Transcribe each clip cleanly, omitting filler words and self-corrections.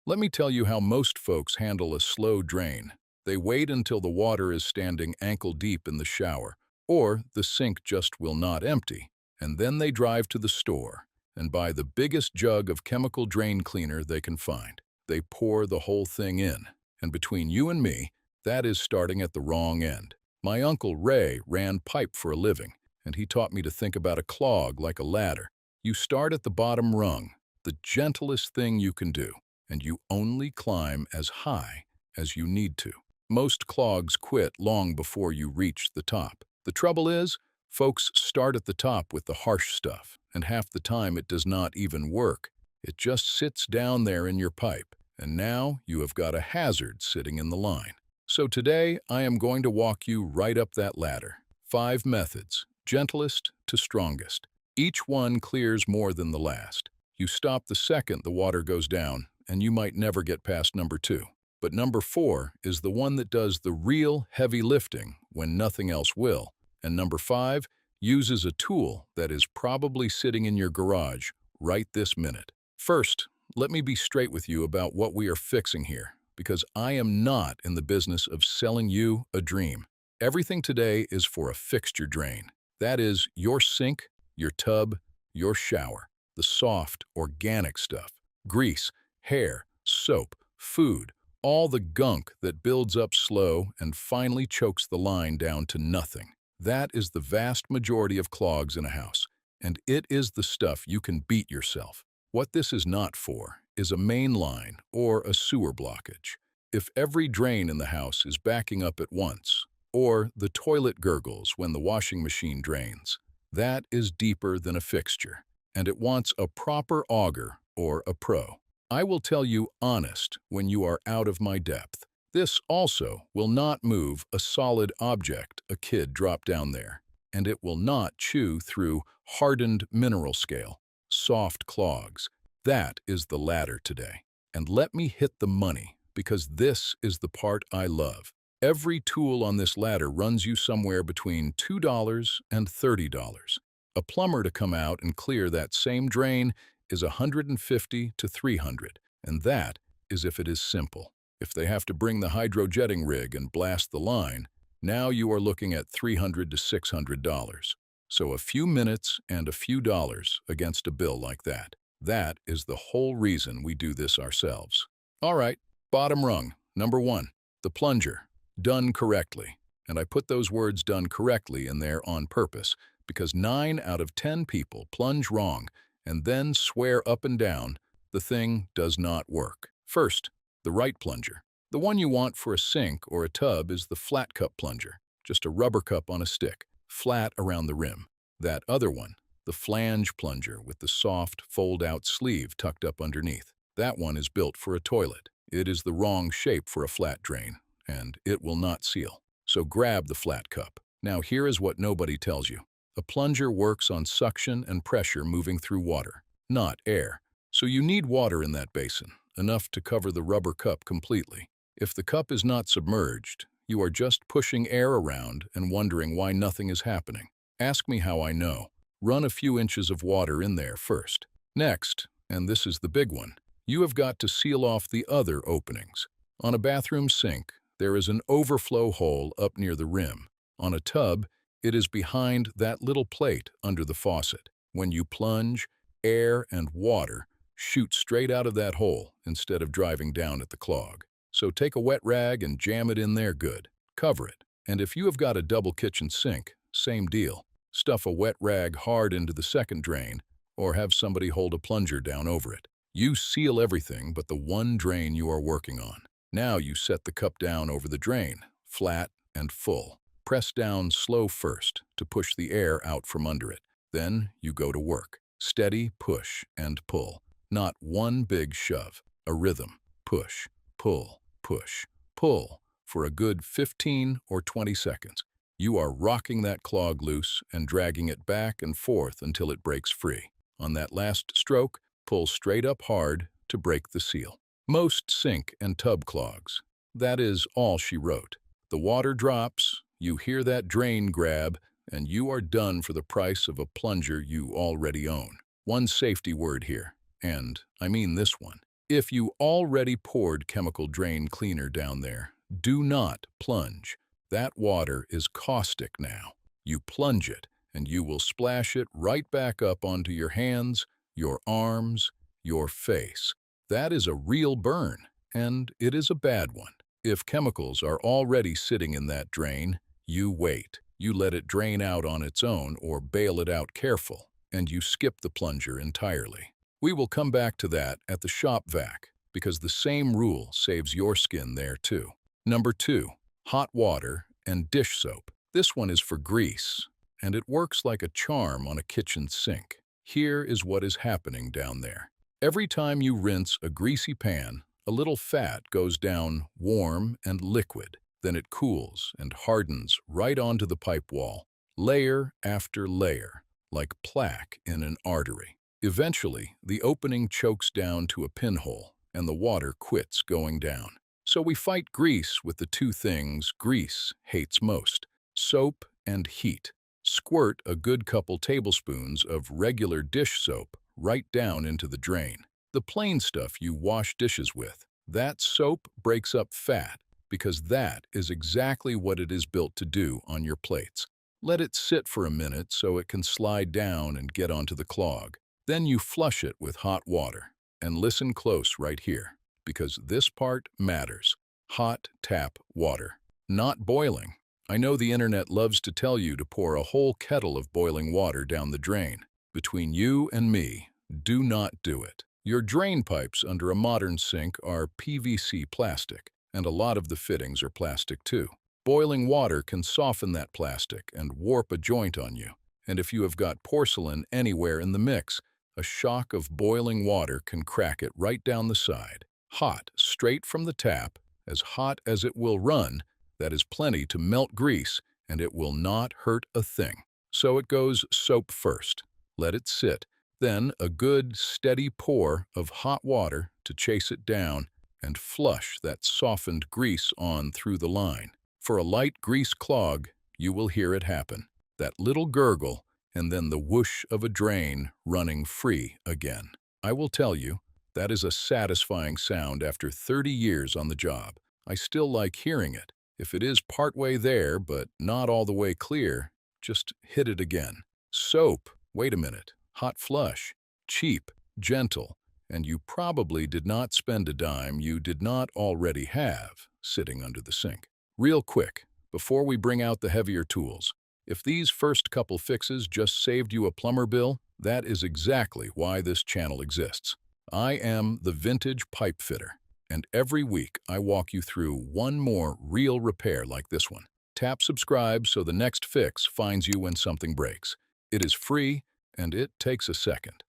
Let me tell you how most folks handle a slow drain. They wait until the water is standing ankle deep in the shower, or the sink just will not empty, and then they drive to the store and buy the biggest jug of chemical drain cleaner they can find. They pour the whole thing in, and between you and me, that is starting at the wrong end. My Uncle Ray ran pipe for a living, and he taught me to think about a clog like a ladder. You start at the bottom rung, the gentlest thing you can do, and you only climb as high as you need to. Most clogs quit long before you reach the top. The trouble is, folks start at the top with the harsh stuff, and half the time it does not even work. It just sits down there in your pipe, and now you have got a hazard sitting in the line. So today, I am going to walk you right up that ladder. 5 methods, gentlest to strongest. Each one clears more than the last. You stop the second the water goes down, and you might never get past number 2. But number 4 is the one that does the real heavy lifting when nothing else will. And number 5 uses a tool that is probably sitting in your garage right this minute. First, let me be straight with you about what we are fixing here, because I am not in the business of selling you a dream. Everything today is for a fixture drain. That is your sink, your tub, your shower, the soft, organic stuff, grease, hair, soap, food, all the gunk that builds up slow and finally chokes the line down to nothing. That is the vast majority of clogs in a house, and it is the stuff you can beat yourself. What this is not for is a main line or a sewer blockage. If every drain in the house is backing up at once, or the toilet gurgles when the washing machine drains, that is deeper than a fixture, and it wants a proper auger or a pro. I will tell you honest when you are out of my depth. This also will not move a solid object a kid dropped down there, and it will not chew through hardened mineral scale. Soft clogs. That is the ladder today. And let me hit the money, because this is the part I love. Every tool on this ladder runs you somewhere between $2 and $30. A plumber to come out and clear that same drain is $150 to $300, and that is if it is simple. If they have to bring the hydrojetting rig and blast the line, now you are looking at $300 to $600. So a few minutes and a few dollars against a bill like that. That is the whole reason we do this ourselves. All right, bottom rung, number 1, the plunger, done correctly. And I put those words done correctly in there on purpose, because 9 out of 10 people plunge wrong and then swear up and down the thing does not work. First, the right plunger. The one you want for a sink or a tub is the flat cup plunger, just a rubber cup on a stick, flat around the rim. That other one, the flange plunger with the soft fold-out sleeve tucked up underneath. That one is built for a toilet. It is the wrong shape for a flat drain, and it will not seal. So grab the flat cup. Now here is what nobody tells you. A plunger works on suction and pressure moving through water, not air. So you need water in that basin, enough to cover the rubber cup completely. If the cup is not submerged, you are just pushing air around and wondering why nothing is happening. Ask me how I know. Run a few inches of water in there first. Next, and this is the big one, you have got to seal off the other openings. On a bathroom sink, there is an overflow hole up near the rim. On a tub, it is behind that little plate under the faucet. When you plunge, air and water shoot straight out of that hole instead of driving down at the clog. So take a wet rag and jam it in there good. Cover it. And if you have got a double kitchen sink, same deal. Stuff a wet rag hard into the second drain, or have somebody hold a plunger down over it. You seal everything but the one drain you are working on. Now you set the cup down over the drain, flat and full. Press down slow first to push the air out from under it. Then you go to work. Steady push and pull. Not one big shove. A rhythm. Push, pull, push, pull for a good 15 or 20 seconds. You are rocking that clog loose and dragging it back and forth until it breaks free. On that last stroke, pull straight up hard to break the seal. Most sink and tub clogs. That is all she wrote. The water drops, you hear that drain grab, and you are done for the price of a plunger you already own. One safety word here, and I mean this one. If you already poured chemical drain cleaner down there, do not plunge. That water is caustic now. You plunge it, and you will splash it right back up onto your hands, your arms, your face. That is a real burn, and it is a bad one. If chemicals are already sitting in that drain, you wait. You let it drain out on its own or bail it out careful, and you skip the plunger entirely. We will come back to that at the shop vac, because the same rule saves your skin there too. Number 2, hot water and dish soap. This one is for grease, and it works like a charm on a kitchen sink. Here is what is happening down there. Every time you rinse a greasy pan, a little fat goes down warm and liquid. Then it cools and hardens right onto the pipe wall, layer after layer, like plaque in an artery. Eventually, the opening chokes down to a pinhole, and the water quits going down. So we fight grease with the two things grease hates most: soap and heat. Squirt a good couple tablespoons of regular dish soap right down into the drain. The plain stuff you wash dishes with. That soap breaks up fat, because that is exactly what it is built to do on your plates. Let it sit for a minute so it can slide down and get onto the clog. Then you flush it with hot water. And listen close right here, because this part matters. Hot tap water. Not boiling. I know the internet loves to tell you to pour a whole kettle of boiling water down the drain. Between you and me, do not do it. Your drain pipes under a modern sink are PVC plastic, and a lot of the fittings are plastic too. Boiling water can soften that plastic and warp a joint on you. And if you have got porcelain anywhere in the mix, a shock of boiling water can crack it right down the side. Hot, straight from the tap, as hot as it will run, that is plenty to melt grease, and it will not hurt a thing. So it goes soap first. Let it sit. Then a good, steady pour of hot water to chase it down and flush that softened grease on through the line. For a light grease clog, you will hear it happen. That little gurgle, and then the whoosh of a drain running free again. I will tell you, that is a satisfying sound after 30 years on the job. I still like hearing it. If it is partway there but not all the way clear, just hit it again. Soap, wait a minute. Hot flush, cheap, gentle, and you probably did not spend a dime you did not already have sitting under the sink. Real quick, before we bring out the heavier tools, if these first couple fixes just saved you a plumber bill, that is exactly why this channel exists. I am the Vintage Pipefitter, and every week I walk you through one more real repair like this one. Tap subscribe so the next fix finds you when something breaks. It is free, and it takes a second.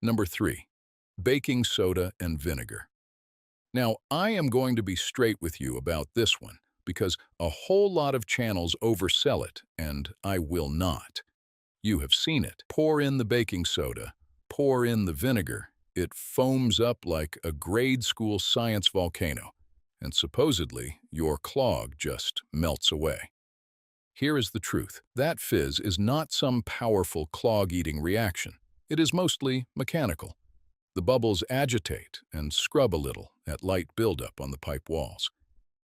Number 3, baking soda and vinegar. Now, I am going to be straight with you about this one, because a whole lot of channels oversell it, and I will not. You have seen it. Pour in the baking soda, pour in the vinegar. It foams up like a grade school science volcano, and supposedly your clog just melts away. Here is the truth. That fizz is not some powerful clog-eating reaction. It is mostly mechanical. The bubbles agitate and scrub a little at light buildup on the pipe walls.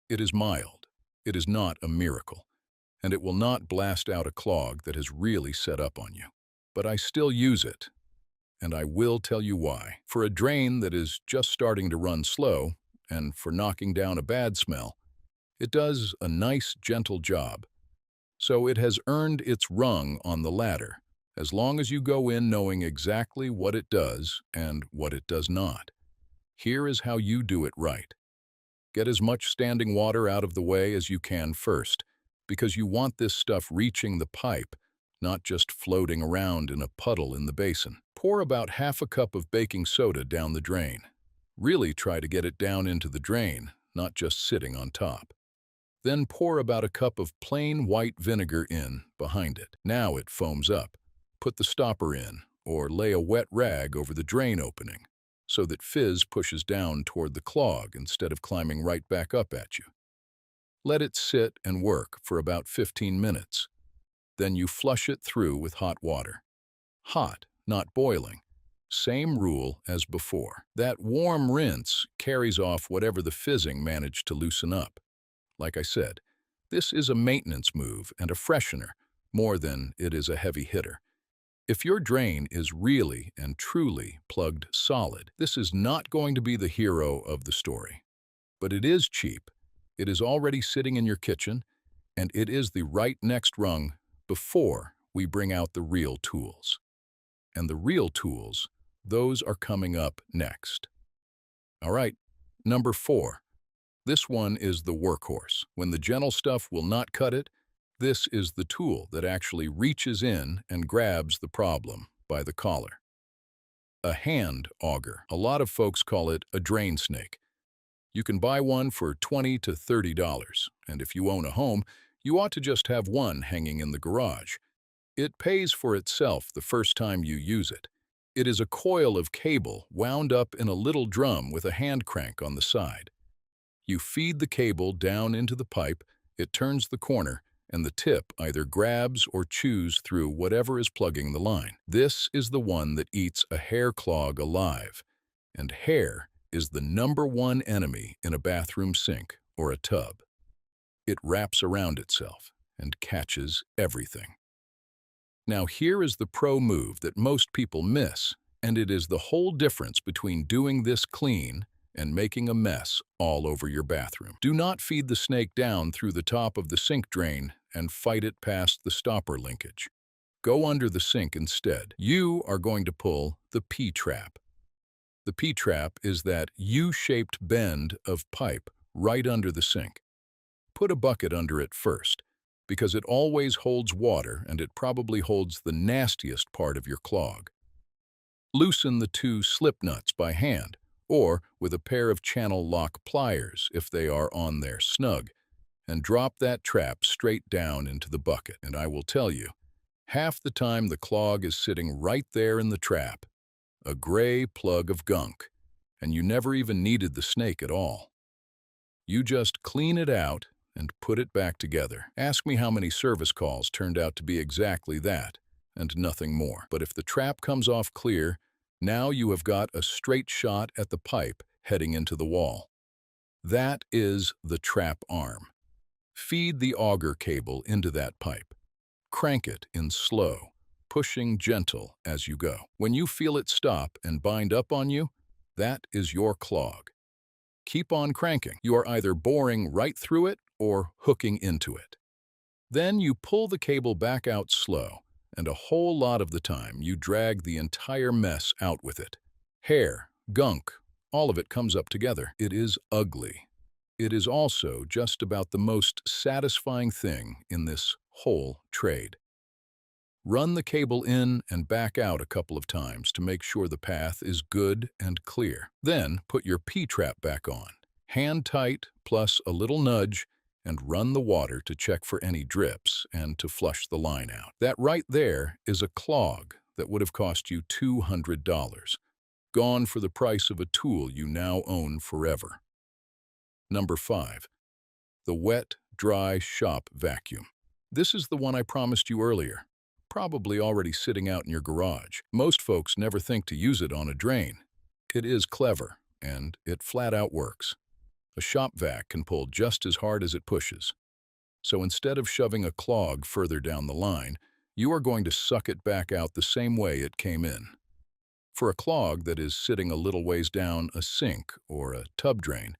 It is mild. It is not a miracle, and it will not blast out a clog that has really set up on you. But I still use it, and I will tell you why. For a drain that is just starting to run slow, and for knocking down a bad smell, it does a nice, gentle job. So it has earned its rung on the ladder, as long as you go in knowing exactly what it does and what it does not. Here is how you do it right. Get as much standing water out of the way as you can first, because you want this stuff reaching the pipe, not just floating around in a puddle in the basin. Pour about half a cup of baking soda down the drain. Really try to get it down into the drain, not just sitting on top. Then pour about a cup of plain white vinegar in behind it. Now it foams up. Put the stopper in, or lay a wet rag over the drain opening, so that fizz pushes down toward the clog instead of climbing right back up at you. Let it sit and work for about 15 minutes. Then you flush it through with hot water. Hot, not boiling, Same rule as before. That warm rinse carries off whatever the fizzing managed to loosen up. Like I said, this is a maintenance move and a freshener, more than it is a heavy hitter. If your drain is really and truly plugged solid, this is not going to be the hero of the story. But it is cheap, it is already sitting in your kitchen, and it is the right next rung before we bring out the real tools. And the real tools, those are coming up next. All right, number 4. This one is the workhorse. When the gentle stuff will not cut it, this is the tool that actually reaches in and grabs the problem by the collar. A hand auger. A lot of folks call it a drain snake. You can buy one for $20 to $30, and if you own a home, you ought to just have one hanging in the garage. It pays for itself the first time you use it. It is a coil of cable wound up in a little drum with a hand crank on the side. You feed the cable down into the pipe, it turns the corner, and the tip either grabs or chews through whatever is plugging the line. This is the one that eats a hair clog alive, and hair is the #1 enemy in a bathroom sink or a tub. It wraps around itself and catches everything. Now here is the pro move that most people miss, and it is the whole difference between doing this clean and making a mess all over your bathroom. Do not feed the snake down through the top of the sink drain and fight it past the stopper linkage. Go under the sink instead. You are going to pull the P-trap. The P-trap is that U-shaped bend of pipe right under the sink. Put a bucket under it first, because it always holds water and it probably holds the nastiest part of your clog. Loosen the 2 slip nuts by hand, or with a pair of channel lock pliers if they are on there snug, and drop that trap straight down into the bucket. And I will tell you, half the time the clog is sitting right there in the trap, a gray plug of gunk, and you never even needed the snake at all. You just clean it out and put it back together. Ask me how many service calls turned out to be exactly that, and nothing more. But if the trap comes off clear, now you have got a straight shot at the pipe heading into the wall. That is the trap arm. Feed the auger cable into that pipe. Crank it in slow, pushing gentle as you go. When you feel it stop and bind up on you, that is your clog. Keep on cranking. You are either boring right through it or hooking into it. Then you pull the cable back out slow, and a whole lot of the time you drag the entire mess out with it. Hair, gunk, all of it comes up together. It is ugly. It is also just about the most satisfying thing in this whole trade. Run the cable in and back out a couple of times to make sure the path is good and clear. Then put your P-trap back on. Hand tight plus a little nudge, and run the water to check for any drips and to flush the line out. That right there is a clog that would have cost you $200, gone for the price of a tool you now own forever. Number 5. The wet, dry shop vacuum. This is the one I promised you earlier, probably already sitting out in your garage. Most folks never think to use it on a drain. It is clever, and it flat out works. A shop vac can pull just as hard as it pushes. So instead of shoving a clog further down the line, you are going to suck it back out the same way it came in. For a clog that is sitting a little ways down a sink or a tub drain,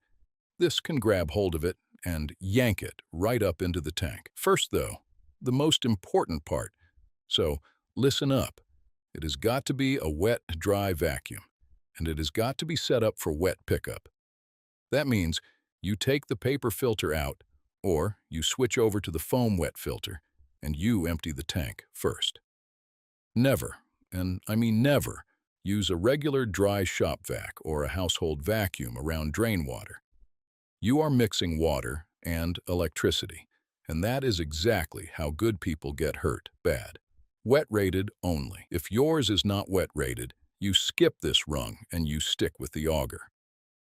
this can grab hold of it and yank it right up into the tank. First, though, the most important part. So listen up. It has got to be a wet, dry vacuum, and it has got to be set up for wet pickup. That means you take the paper filter out, or you switch over to the foam wet filter, and you empty the tank first. Never, and I mean never, use a regular dry shop vac or a household vacuum around drain water. You are mixing water and electricity, and that is exactly how good people get hurt bad. Wet rated only. If yours is not wet rated, you skip this rung and you stick with the auger.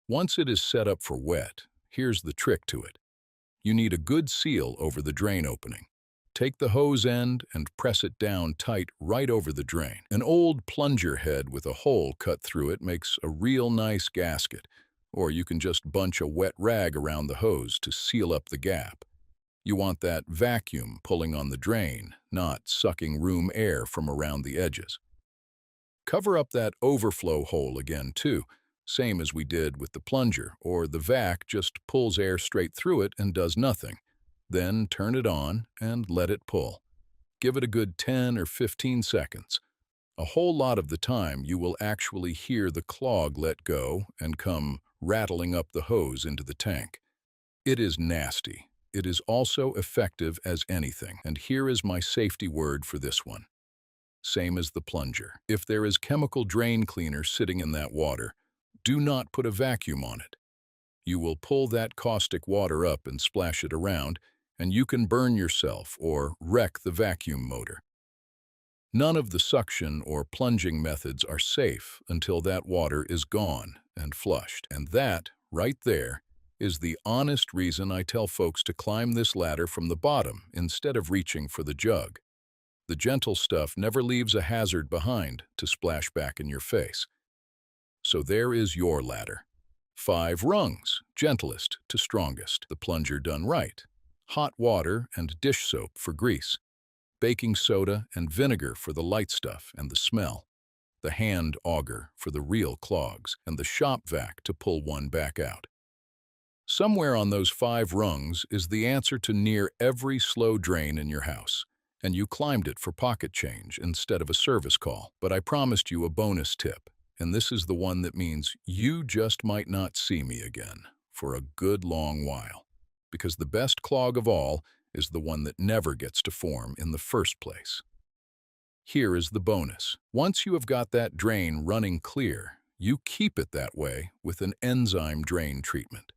Once it is set up for wet, here's the trick to it. You need a good seal over the drain opening. Take the hose end and press it down tight right over the drain. An old plunger head with a hole cut through it makes a real nice gasket, or you can just bunch a wet rag around the hose to seal up the gap. You want that vacuum pulling on the drain, not sucking room air from around the edges. Cover up that overflow hole again too, same as we did with the plunger, or the vac just pulls air straight through it and does nothing. Then turn it on and let it pull. Give it a good 10 or 15 seconds. A whole lot of the time you will actually hear the clog let go and come rattling up the hose into the tank. It is nasty. It is also effective as anything, and here is my safety word for this one. Same as the plunger. If there is chemical drain cleaner sitting in that water, do not put a vacuum on it. You will pull that caustic water up and splash it around, and you can burn yourself or wreck the vacuum motor. None of the suction or plunging methods are safe until that water is gone and flushed. And that, right there, is the honest reason I tell folks to climb this ladder from the bottom instead of reaching for the jug. The gentle stuff never leaves a hazard behind to splash back in your face. So there is your ladder. 5 rungs, gentlest to strongest, the plunger done right. Hot water and dish soap for grease. Baking soda and vinegar for the light stuff and the smell. The hand auger for the real clogs, and the shop vac to pull one back out. Somewhere on those 5 rungs is the answer to near every slow drain in your house, and you climbed it for pocket change instead of a service call. But I promised you a bonus tip, and this is the one that means you just might not see me again for a good long while, because the best clog of all is the one that never gets to form in the first place. Here is the bonus. Once you have got that drain running clear, you keep it that way with an enzyme drain treatment.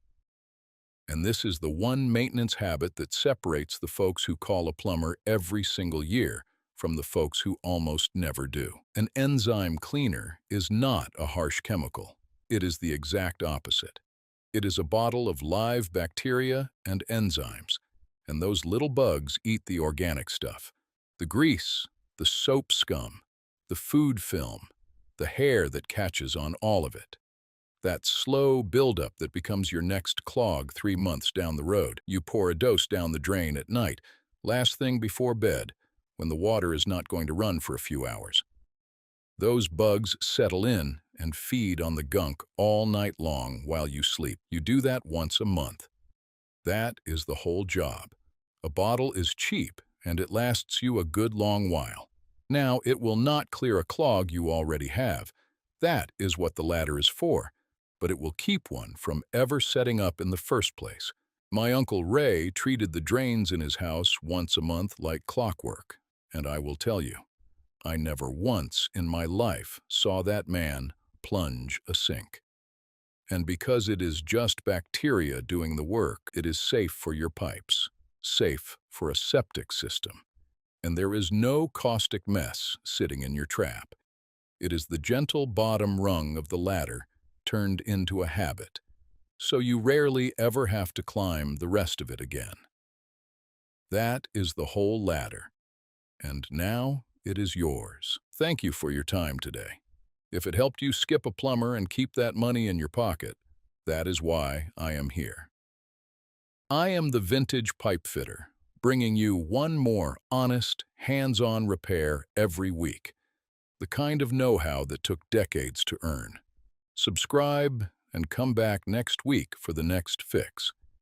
And this is the one maintenance habit that separates the folks who call a plumber every single year from the folks who almost never do. An enzyme cleaner is not a harsh chemical. It is the exact opposite. It is a bottle of live bacteria and enzymes, and those little bugs eat the organic stuff. The grease, the soap scum, the food film, the hair that catches on all of it. That slow buildup that becomes your next clog 3 months down the road. You pour a dose down the drain at night, last thing before bed, when the water is not going to run for a few hours. Those bugs settle in and feed on the gunk all night long while you sleep. You do that once a month. That is the whole job. A bottle is cheap, and it lasts you a good long while. Now, it will not clear a clog you already have. That is what the ladder is for, but it will keep one from ever setting up in the first place. My Uncle Ray treated the drains in his house once a month like clockwork, and I will tell you, I never once in my life saw that man plunge a sink. And because it is just bacteria doing the work, it is safe for your pipes, safe for a septic system, and there is no caustic mess sitting in your trap. It is the gentle bottom rung of the ladder turned into a habit, so you rarely ever have to climb the rest of it again. That is the whole ladder, and now it is yours. Thank you for your time today. If it helped you skip a plumber and keep that money in your pocket, that is why I am here. I am the Vintage Pipefitter, bringing you one more honest, hands-on repair every week, the kind of know-how that took decades to earn. Subscribe and come back next week for the next fix.